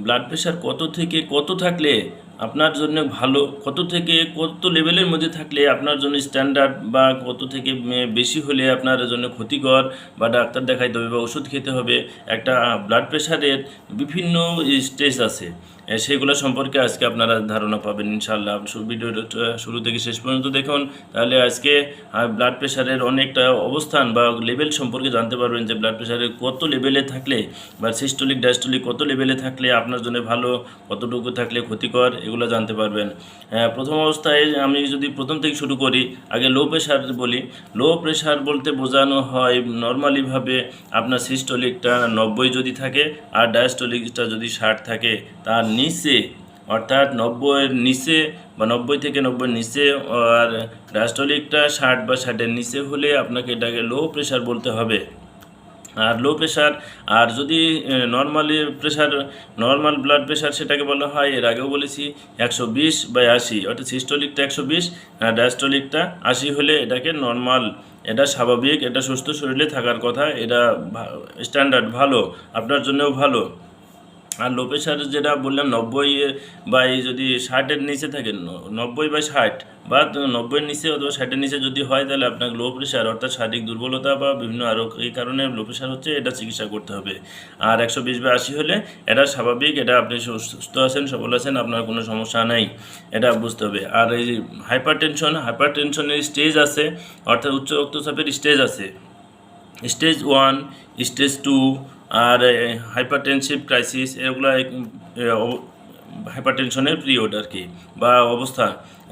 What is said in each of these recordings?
Blood pressure কত থেকে কত থাকলে আপনার জন্য ভালো, কত থেকে কত লেভেলের মধ্যে থাকলে আপনার জন্য স্ট্যান্ডার্ড, বা কত থেকে বেশি হলে আপনার জন্য ক্ষতিকর, বা ডাক্তার দেখাইতে হবে বা ওষুধ খেতে হবে। একটা ব্লাড প্রেশারের বিভিন্ন স্টেজ আছে, সেগুলো সম্পর্কে আজকে আপনারা ধারণা পাবেন ইনশাআল্লাহ। ভিডিওটা শুরু থেকে শেষ পর্যন্ত দেখুন, তাহলে আজকে ব্লাড প্রেশারের অনেকটা অবস্থান বা লেভেল সম্পর্কে জানতে পারবেন, যে ব্লাড প্রেশারের কত লেভেলে থাকলে বা সিস্টোলিক ডায়াস্টোলিক কত লেভেলে থাকলে আপনার জন্য ভালো, কতটুকু থাকলে ক্ষতিকর, এগুলো জানতে পারবেন। প্রথম অবস্থায় আমি যদি প্রথম থেকে শুরু করি, আগে লো প্রেশার বলি। লো প্রেশার বলতে বোঝানো হয় নর্মালিভাবে আপনার সিস্টোলিকটা 90 যদি থাকে আর ডায়াস্টোলিকটা যদি 60 থাকে, তার নিচে, অর্থাৎ 90-এর নিচে বা 90 থেকে 90-এর নিচে, আর ডায়াস্টোলিকটা 60 বা 60-এর নিচে হলে আপনাকে এটাকে লো প্রেশার বলতে হবে। আর লো প্রেশার, আর যদি নর্মাল ব্লাড প্রেশার, সেটাকে বলা হয়, এর আগেও বলেছি, 120/80, অর্থাৎ সিস্টোলিকটা 120 আর ডায়াস্টোলিকটা 80 হলে এটাকে নর্মাল, এটা স্বাভাবিক, এটা সুস্থ শরীরে থাকার কথা, এটা স্ট্যান্ডার্ড ভালো, আপনার জন্যও ভালো। আর লো প্রেশার যেটা বললাম 90 যদি 60-এর নিচে থাকে, 90/60 বা 90-এর নিচে অথবা 60-এর নিচে যদি হয়, তাহলে আপনাকে লো প্রেশার, অর্থাৎ শারীরিক দুর্বলতা বা বিভিন্ন আরও এই কারণে লো প্রেশার হচ্ছে, এটা চিকিৎসা করতে হবে। আর 120/80 হলে এটা স্বাভাবিক, এটা আপনি সুস্থ আছেন, সবল আছেন, আপনার কোনো সমস্যা নাই, এটা বুঝতে হবে। আর এই হাইপারটেনশনের স্টেজ আছে, অর্থাৎ উচ্চ রক্তচাপের স্টেজ আছে, স্টেজ 1, স্টেজ 2, আর হাইপারটেনসিভ ক্রাইসিস, এগুলো হাইপারটেনশনের পিরিয়ড আর কি, বা অবস্থা,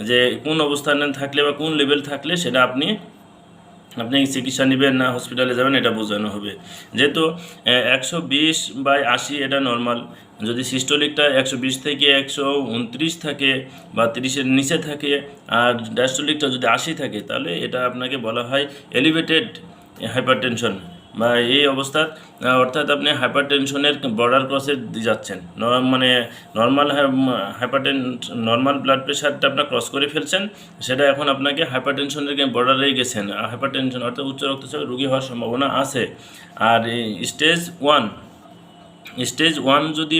যে কোন অবস্থানে থাকলে বা কোন লেভেল থাকলে সেটা আপনি চিকিৎসা নেবেন না হসপিটালে যাবেন, এটা বোঝানো হবে। যেহেতু 120/80 এটা নর্মাল, যদি সিস্টোলিকটা 120 থেকে 129 থাকে বা 30-এর নিচে থাকে, আর ডায়াস্টোলিকটা যদি 80 থাকে, তাহলে এটা আপনাকে বলা হয় এলিভেটেড হাইপারটেনশন, বা এই অবস্থা, অর্থাৎ আপনি হাইপারটেনশনের বর্ডার ক্রসে যাচ্ছেন, মানে নর্মাল ব্লাড প্রেশারটা আপনার ক্রস করে ফেলছেন, সেটা এখন আপনাকে হাইপারটেনশনের বর্ডারেই গেছেন, হাইপারটেনশন অর্থাৎ উচ্চ রক্তচাপের রোগী হওয়ার সম্ভাবনা আছে। আর স্টেজ 1 যদি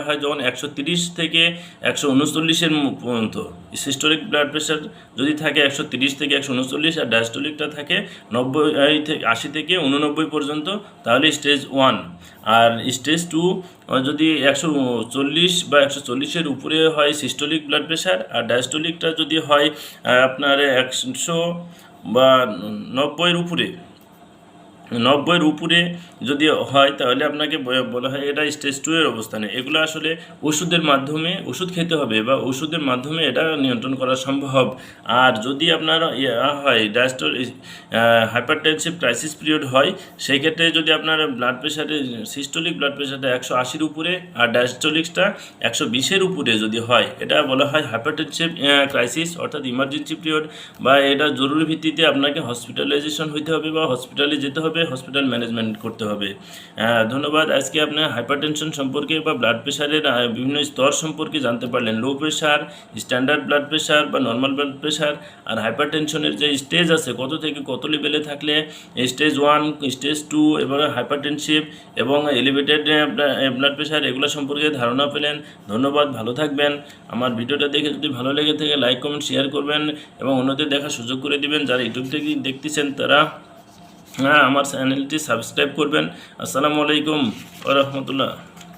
হয়, যখন 130 থেকে 139-এর পর্যন্ত সিস্টোলিক ব্লাড প্রেশার যদি থাকে 130 থেকে 139, আর ডায়াস্টোলিকটা থাকে 80 থেকে 89 পর্যন্ত, তাহলে স্টেজ 1। আর স্টেজ 2 যদি 140 বা 140-এর উপরে হয় সিস্টোলিক ব্লাড প্রেশার, আর ডায়াস্টোলিকটা যদি হয় আপনার 100 বা 90-এর উপরে, 90-এর উপরে যদি হয়, তাহলে আপনাকে বলা হয় এটা স্টেজ 2-এর অবস্থানে। এগুলো আসলে ওষুধ খেতে হবে, বা ওষুধের মাধ্যমে এটা নিয়ন্ত্রণ করা সম্ভব। আর যদি আপনার হয় হাইপারটেনসিভ ক্রাইসিস পিরিয়ড হয়, সেই ক্ষেত্রে যদি আপনার ব্লাড প্রেশারে সিস্টোলিক ব্লাড প্রেশারটা 180-র উপরে আর ডায়াস্টোলিকটা 120-এর উপরে যদি হয়, এটা বলা হয় হাইপারটেনসিভ ক্রাইসিস, অর্থাৎ ইমার্জেন্সি পিরিয়ড, বা এটা জরুরি ভিত্তিতে আপনাকে হসপিটালাইজেশন হইতে হবে, বা হসপিটালে যেতে হবে, হসপিটাল ম্যানেজমেন্ট করতে হবে। ধন্যবাদ। আজকে আপনার হাইপারটেনশন সম্পর্কে বা ব্লাড প্রেশারের বিভিন্ন স্তর সম্পর্কে জানতে পারলেন। Low pressure, standard blood pressure বা নর্মাল ব্লাড প্রেশার, আর হাইপারটেনশনের যে স্টেজ আছে, কত থেকে কত লেভেলে থাকলে স্টেজ 1, স্টেজ 2 এবং হাইপারটেনসিভ এবং এলিভেটেড ব্লাড প্রেশার, এগুলো সম্পর্কে ধারণা পেলেন। ধন্যবাদ, ভালো থাকবেন। আমার ভিডিওটা দেখে যদি ভালো লেগে থাকে, লাইক, কমেন্ট, শেয়ার করবেন এবং অন্যদের দেখার সুযোগ করে দিবেন। যারা ইউটিউব থেকে দেখতেছেন, তারা আমার চ্যানেলটি সাবস্ক্রাইব করবেন। আসসালামু আলাইকুম ওয়া রাহমাতুল্লাহ।